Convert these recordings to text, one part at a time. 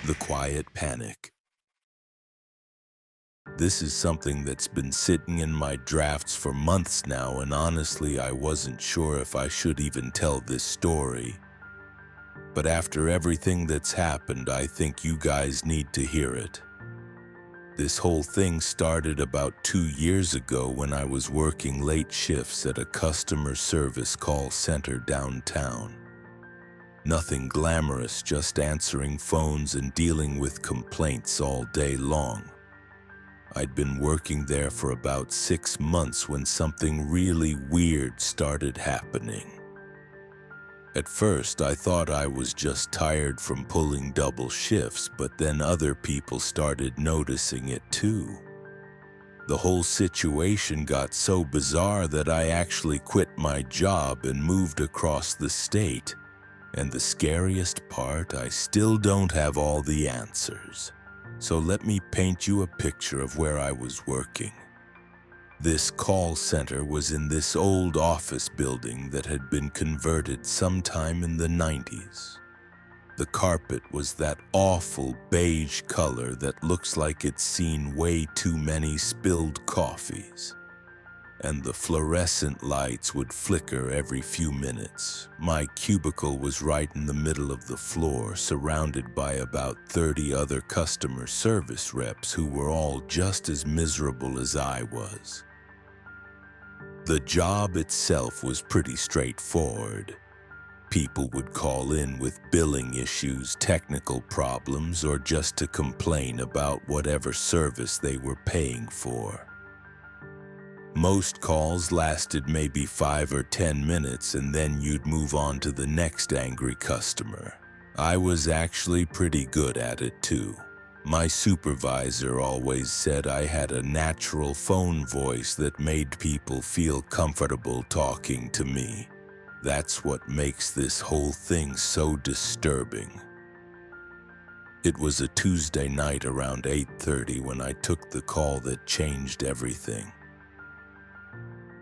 The quiet panic. This is something that's been sitting in my drafts for months now, and honestly, I wasn't sure if I should even tell this story. But after everything that's happened, I think you guys need to hear it. This whole thing started about 2 years ago when I was working late shifts at a customer service call center downtown. Nothing glamorous, just answering phones and dealing with complaints all day long. I'd been working there for about 6 months when something really weird started happening. At first, I thought I was just tired from pulling double shifts, but then other people started noticing it too. The whole situation got so bizarre that I actually quit my job and moved across the state. And the scariest part, I still don't have all the answers. So let me paint you a picture of where I was working. This call center was in this old office building that had been converted sometime in the 90s. The carpet was that awful beige color that looks like it's seen way too many spilled coffees. And the fluorescent lights would flicker every few minutes. My cubicle was right in the middle of the floor, surrounded by about 30 other customer service reps who were all just as miserable as I was. The job itself was pretty straightforward. People would call in with billing issues, technical problems, or just to complain about whatever service they were paying for. Most calls lasted maybe 5 or 10 minutes, and then you'd move on to the next angry customer. I was actually pretty good at it too. My supervisor always said I had a natural phone voice that made people feel comfortable talking to me. That's what makes this whole thing so disturbing. It was a Tuesday night around 8:30 when I took the call that changed everything.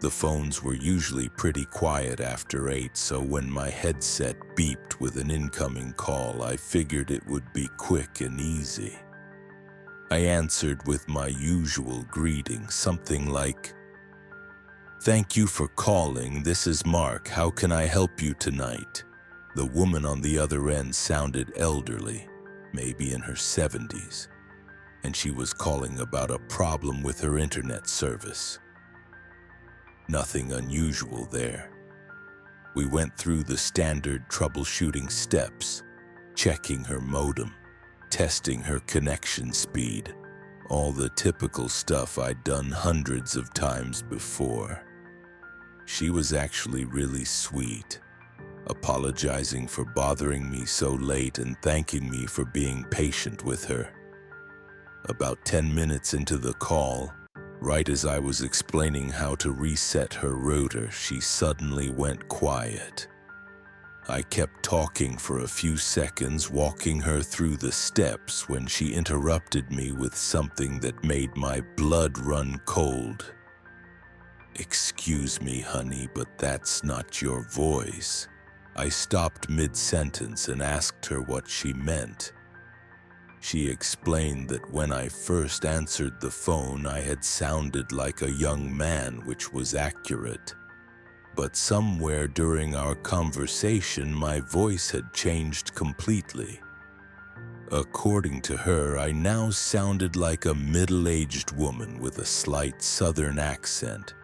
The phones were usually pretty quiet after 8, so when my headset beeped with an incoming call, I figured it would be quick and easy. I answered with my usual greeting, something like, "Thank you for calling, this is Mark, how can I help you tonight?" The woman on the other end sounded elderly, maybe in her 70s, and she was calling about a problem with her internet service. Nothing unusual there. We went through the standard troubleshooting steps, checking her modem, testing her connection speed, all the typical stuff I'd done hundreds of times before. She was actually really sweet, apologizing for bothering me so late and thanking me for being patient with her. About 10 minutes into the call, right as I was explaining how to reset her router, she suddenly went quiet. I kept talking for a few seconds, walking her through the steps, when she interrupted me with something that made my blood run cold. "Excuse me, honey, but that's not your voice." I stopped mid-sentence and asked her what she meant. She explained that when I first answered the phone, I had sounded like a young man, which was accurate. But somewhere during our conversation, my voice had changed completely. According to her, I now sounded like a middle-aged woman with a slight southern accent.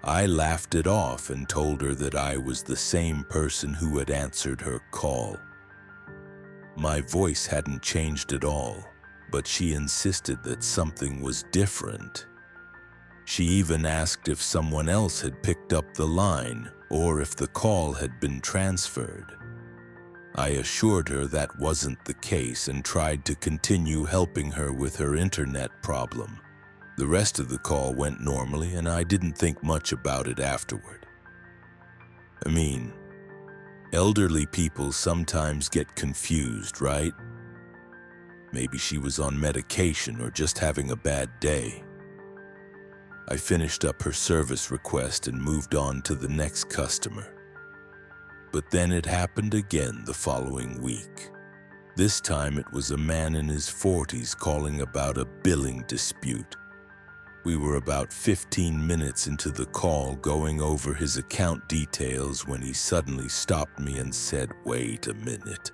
I laughed it off and told her that I was the same person who had answered her call. My voice hadn't changed at all, but she insisted that something was different. She even asked if someone else had picked up the line or if the call had been transferred. I assured her that wasn't the case and tried to continue helping her with her internet problem. The rest of the call went normally, and I didn't think much about it afterward. I mean, elderly people sometimes get confused, right? Maybe she was on medication or just having a bad day. I finished up her service request and moved on to the next customer. But then it happened again the following week. This time it was a man in his 40s calling about a billing dispute. We were about 15 minutes into the call going over his account details when he suddenly stopped me and said, "Wait a minute,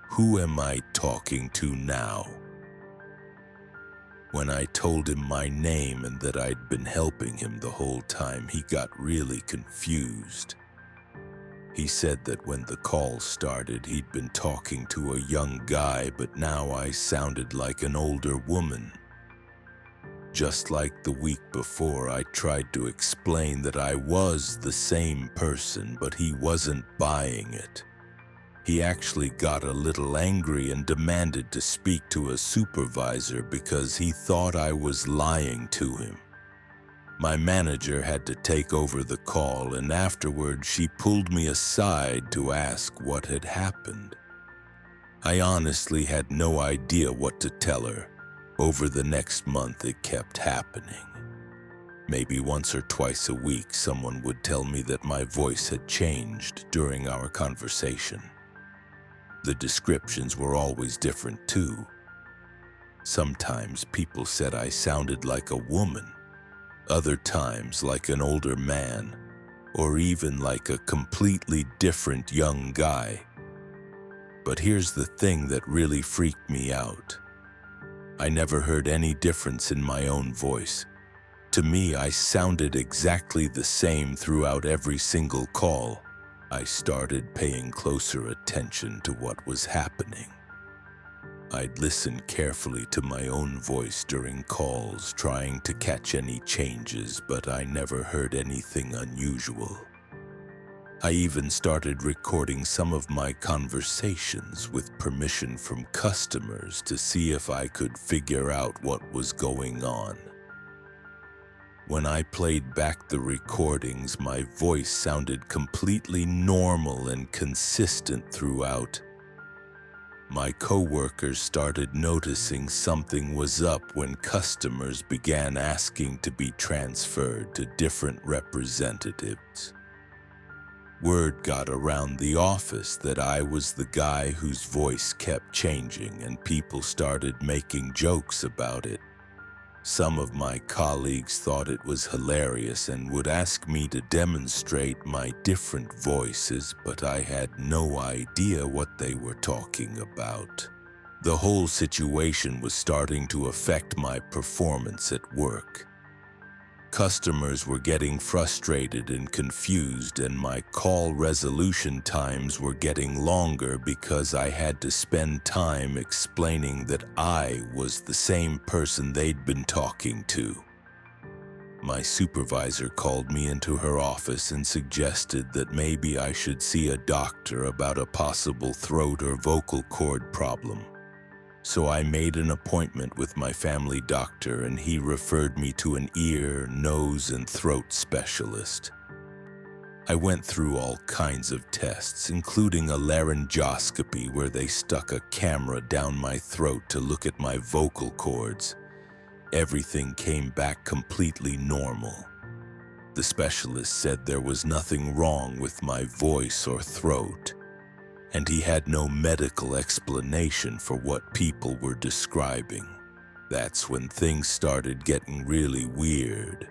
who am I talking to now?" When I told him my name and that I'd been helping him the whole time, he got really confused. He said that when the call started, he'd been talking to a young guy, but now I sounded like an older woman. Just like the week before, I tried to explain that I was the same person, but he wasn't buying it. He actually got a little angry and demanded to speak to a supervisor because he thought I was lying to him. My manager had to take over the call, and afterward she pulled me aside to ask what had happened. I honestly had no idea what to tell her. Over the next month, it kept happening. Maybe once or twice a week, someone would tell me that my voice had changed during our conversation. The descriptions were always different too. Sometimes people said I sounded like a woman, other times like an older man, or even like a completely different young guy. But here's the thing that really freaked me out. I never heard any difference in my own voice. To me, I sounded exactly the same throughout every single call. I started paying closer attention to what was happening. I'd listen carefully to my own voice during calls, trying to catch any changes, but I never heard anything unusual. I even started recording some of my conversations with permission from customers to see if I could figure out what was going on. When I played back the recordings, my voice sounded completely normal and consistent throughout. My coworkers started noticing something was up when customers began asking to be transferred to different representatives. Word got around the office that I was the guy whose voice kept changing, and people started making jokes about it. Some of my colleagues thought it was hilarious and would ask me to demonstrate my different voices, but I had no idea what they were talking about. The whole situation was starting to affect my performance at work. Customers were getting frustrated and confused, and my call resolution times were getting longer because I had to spend time explaining that I was the same person they'd been talking to. My supervisor called me into her office and suggested that maybe I should see a doctor about a possible throat or vocal cord problem. So I made an appointment with my family doctor, and he referred me to an ear, nose, and throat specialist. I went through all kinds of tests, including a laryngoscopy where they stuck a camera down my throat to look at my vocal cords. Everything came back completely normal. The specialist said there was nothing wrong with my voice or throat, and he had no medical explanation for what people were describing. That's when things started getting really weird.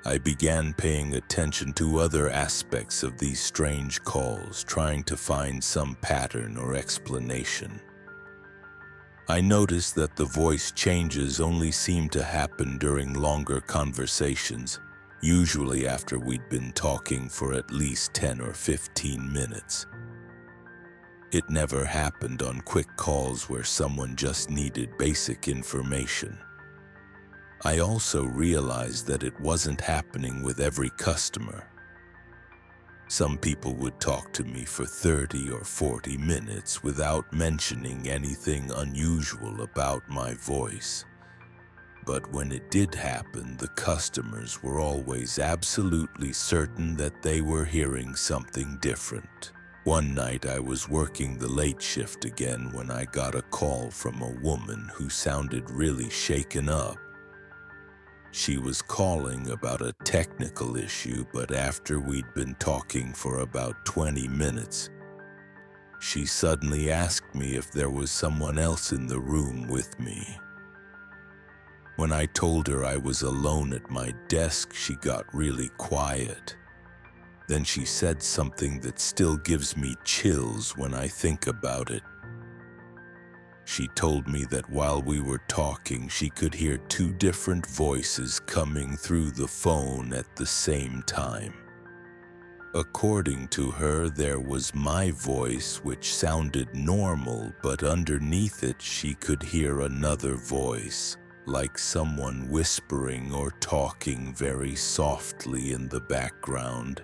I began paying attention to other aspects of these strange calls, trying to find some pattern or explanation. I noticed that the voice changes only seemed to happen during longer conversations, usually after we'd been talking for at least 10 or 15 minutes. It never happened on quick calls where someone just needed basic information. I also realized that it wasn't happening with every customer. Some people would talk to me for 30 or 40 minutes without mentioning anything unusual about my voice. But when it did happen, the customers were always absolutely certain that they were hearing something different. One night I was working the late shift again when I got a call from a woman who sounded really shaken up. She was calling about a technical issue, but after we'd been talking for about 20 minutes, She suddenly asked me if there was someone else in the room with me. When I told her I was alone at my desk, she got really quiet. Then she said something that still gives me chills when I think about it. She told me that while we were talking, she could hear two different voices coming through the phone at the same time. According to her, there was my voice, which sounded normal, but underneath it she could hear another voice, like someone whispering or talking very softly in the background.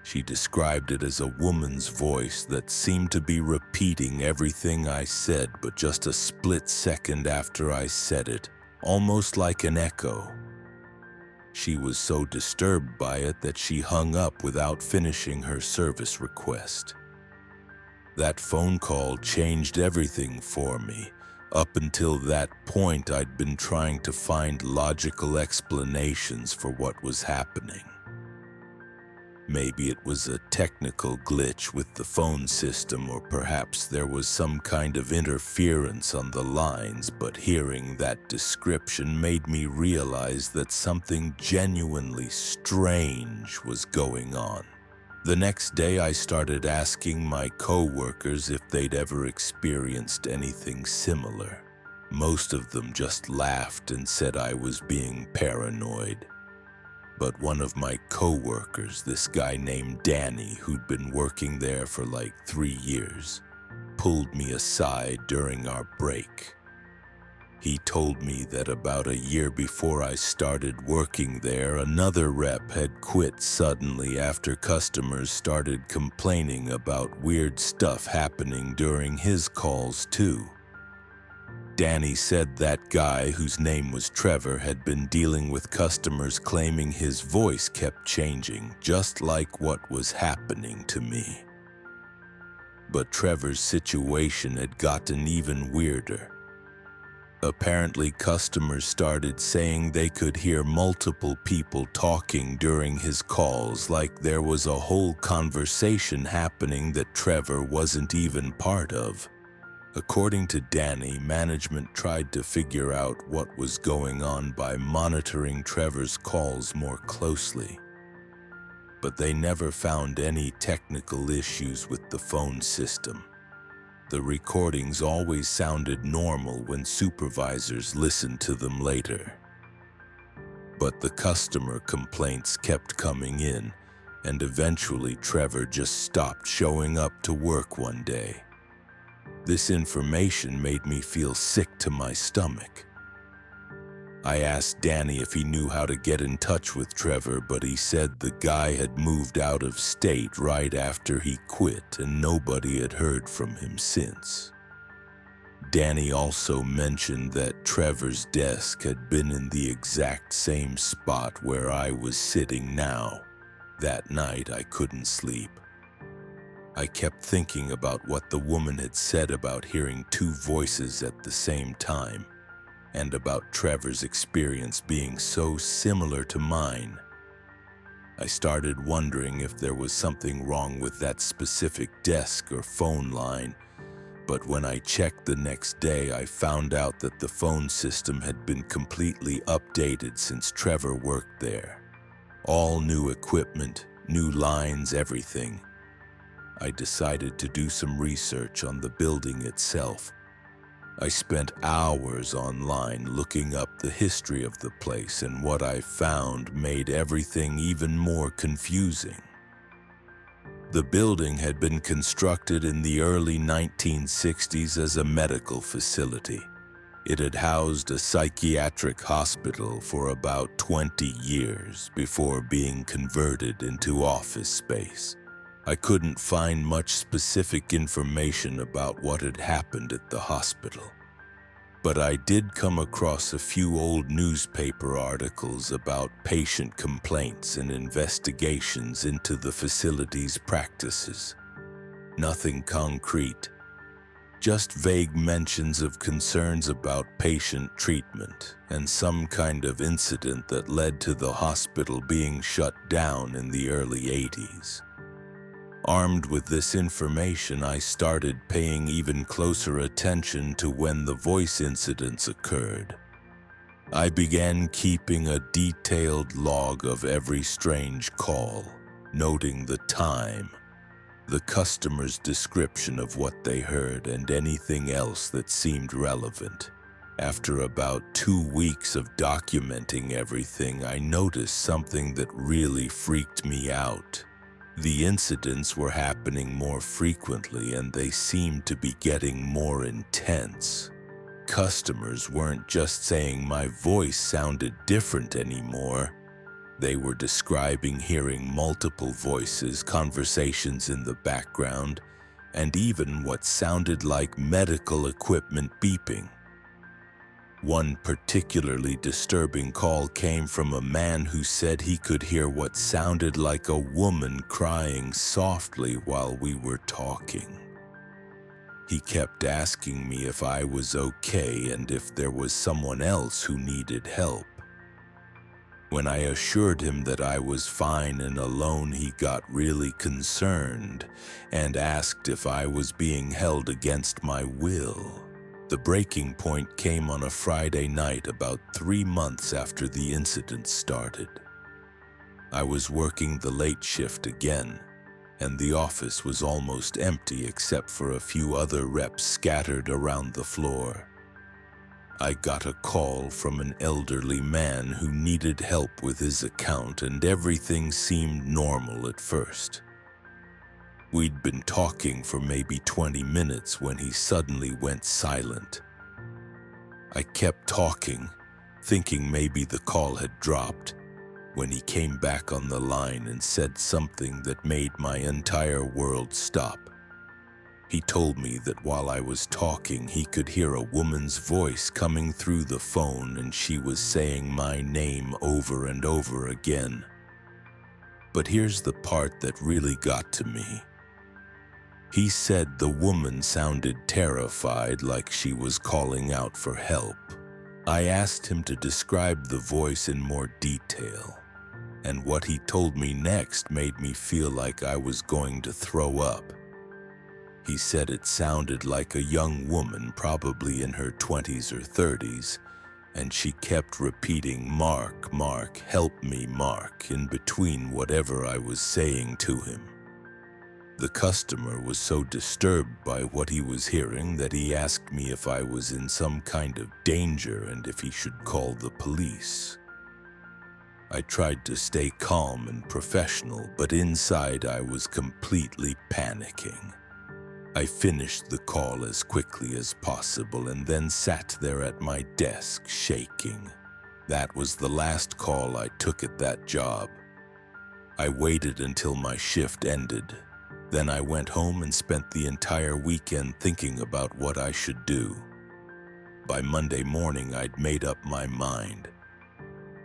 She described it as a woman's voice that seemed to be repeating everything I said, but just a split second after I said it, almost like an echo. She was so disturbed by it that she hung up without finishing her service request. That phone call changed everything for me. Up until that point, I'd been trying to find logical explanations for what was happening. Maybe it was a technical glitch with the phone system, or perhaps there was some kind of interference on the lines, but hearing that description made me realize that something genuinely strange was going on. The next day, I started asking my coworkers if they'd ever experienced anything similar. Most of them just laughed and said I was being paranoid. But one of my coworkers, this guy named Danny, who'd been working there for like 3 years, pulled me aside during our break. He told me that about a year before I started working there, another rep had quit suddenly after customers started complaining about weird stuff happening during his calls too. Danny said that guy, whose name was Trevor, had been dealing with customers claiming his voice kept changing, just like what was happening to me. But Trevor's situation had gotten even weirder. Apparently, customers started saying they could hear multiple people talking during his calls, like there was a whole conversation happening that Trevor wasn't even part of. According to Danny, management tried to figure out what was going on by monitoring Trevor's calls more closely. But they never found any technical issues with the phone system. The recordings always sounded normal when supervisors listened to them later. But the customer complaints kept coming in, and eventually Trevor just stopped showing up to work one day. This information made me feel sick to my stomach. I asked Danny if he knew how to get in touch with Trevor, but he said the guy had moved out of state right after he quit and nobody had heard from him since. Danny also mentioned that Trevor's desk had been in the exact same spot where I was sitting now. That night I couldn't sleep. I kept thinking about what the woman had said about hearing two voices at the same time, and about Trevor's experience being so similar to mine. I started wondering if there was something wrong with that specific desk or phone line, but when I checked the next day, I found out that the phone system had been completely updated since Trevor worked there. All new equipment, new lines, everything. I decided to do some research on the building itself. I spent hours online looking up the history of the place, and what I found made everything even more confusing. The building had been constructed in the early 1960s as a medical facility. It had housed a psychiatric hospital for about 20 years before being converted into office space. I couldn't find much specific information about what had happened at the hospital, but I did come across a few old newspaper articles about patient complaints and investigations into the facility's practices. Nothing concrete, just vague mentions of concerns about patient treatment and some kind of incident that led to the hospital being shut down in the early 80s. Armed with this information, I started paying even closer attention to when the voice incidents occurred. I began keeping a detailed log of every strange call, noting the time, the customer's description of what they heard, and anything else that seemed relevant. After about 2 weeks of documenting everything, I noticed something that really freaked me out. The incidents were happening more frequently, and they seemed to be getting more intense. Customers weren't just saying my voice sounded different anymore. They were describing hearing multiple voices, conversations in the background, and even what sounded like medical equipment beeping. One particularly disturbing call came from a man who said he could hear what sounded like a woman crying softly while we were talking. He kept asking me if I was okay and if there was someone else who needed help. When I assured him that I was fine and alone, he got really concerned and asked if I was being held against my will. The breaking point came on a Friday night about 3 months after the incident started. I was working the late shift again, and the office was almost empty except for a few other reps scattered around the floor. I got a call from an elderly man who needed help with his account, and everything seemed normal at first. We'd been talking for maybe 20 minutes when he suddenly went silent. I kept talking, thinking maybe the call had dropped, when he came back on the line and said something that made my entire world stop. He told me that while I was talking, he could hear a woman's voice coming through the phone, and she was saying my name over and over again. But here's the part that really got to me. He said the woman sounded terrified, like she was calling out for help. I asked him to describe the voice in more detail, and what he told me next made me feel like I was going to throw up. He said it sounded like a young woman, probably in her 20s or 30s, and she kept repeating, "Mark, Mark, help me, Mark," in between whatever I was saying to him. The customer was so disturbed by what he was hearing that he asked me if I was in some kind of danger and if he should call the police. I tried to stay calm and professional, but inside I was completely panicking. I finished the call as quickly as possible and then sat there at my desk shaking. That was the last call I took at that job. I waited until my shift ended. Then I went home and spent the entire weekend thinking about what I should do. By Monday morning, I'd made up my mind.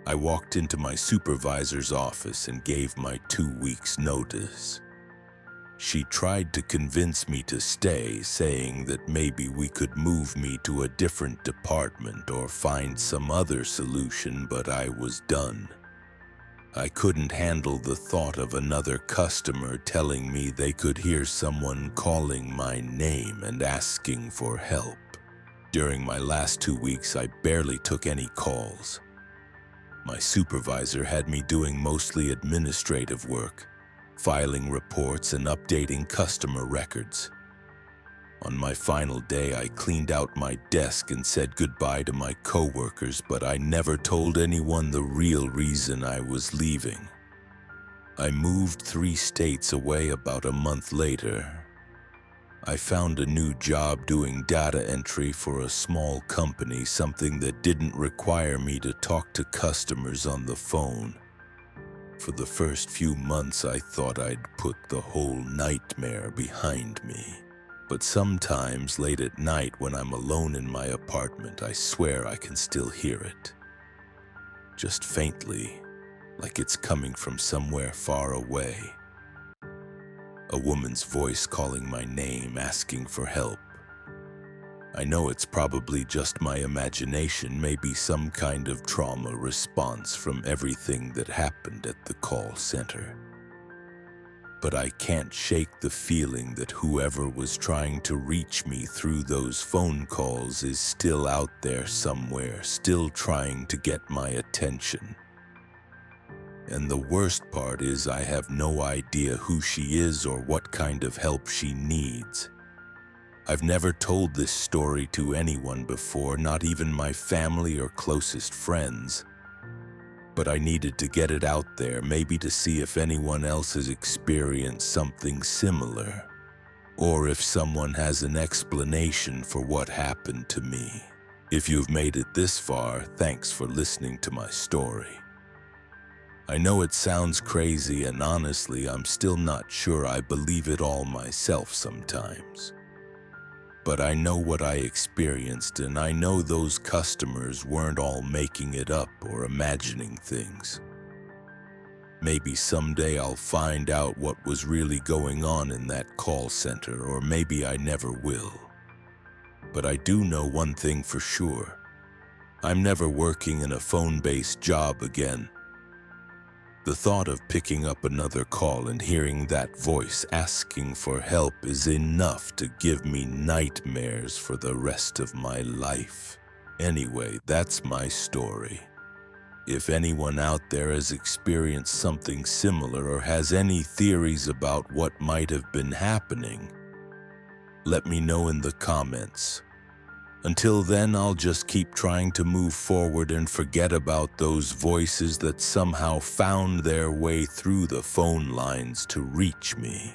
I walked into my supervisor's office and gave my 2 weeks' notice. She tried to convince me to stay, saying that maybe we could move me to a different department or find some other solution, but I was done. I couldn't handle the thought of another customer telling me they could hear someone calling my name and asking for help. During my last 2 weeks, I barely took any calls. My supervisor had me doing mostly administrative work, filing reports and updating customer records. On my final day, I cleaned out my desk and said goodbye to my coworkers, but I never told anyone the real reason I was leaving. I moved 3 states away about a month later. I found a new job doing data entry for a small company, something that didn't require me to talk to customers on the phone. For the first few months, I thought I'd put the whole nightmare behind me. But sometimes late at night when I'm alone in my apartment, I swear I can still hear it. Just faintly, like it's coming from somewhere far away. A woman's voice calling my name, asking for help. I know it's probably just my imagination, maybe some kind of trauma response from everything that happened at the call center. but I can't shake the feeling that whoever was trying to reach me through those phone calls is still out there somewhere, still trying to get my attention. And the worst part is I have no idea who she is or what kind of help she needs. I've never told this story to anyone before, not even my family or closest friends. But I needed to get it out there, maybe to see if anyone else has experienced something similar, or if someone has an explanation for what happened to me. If you've made it this far, thanks for listening to my story. I know it sounds crazy, and honestly, I'm still not sure I believe it all myself sometimes. But I know what I experienced, and I know those customers weren't all making it up or imagining things. Maybe someday I'll find out what was really going on in that call center, or maybe I never will. But I do know one thing for sure. I'm never working in a phone-based job again. The thought of picking up another call and hearing that voice asking for help is enough to give me nightmares for the rest of my life. Anyway, that's my story. If anyone out there has experienced something similar or has any theories about what might have been happening, let me know in the comments. Until then, I'll just keep trying to move forward and forget about those voices that somehow found their way through the phone lines to reach me.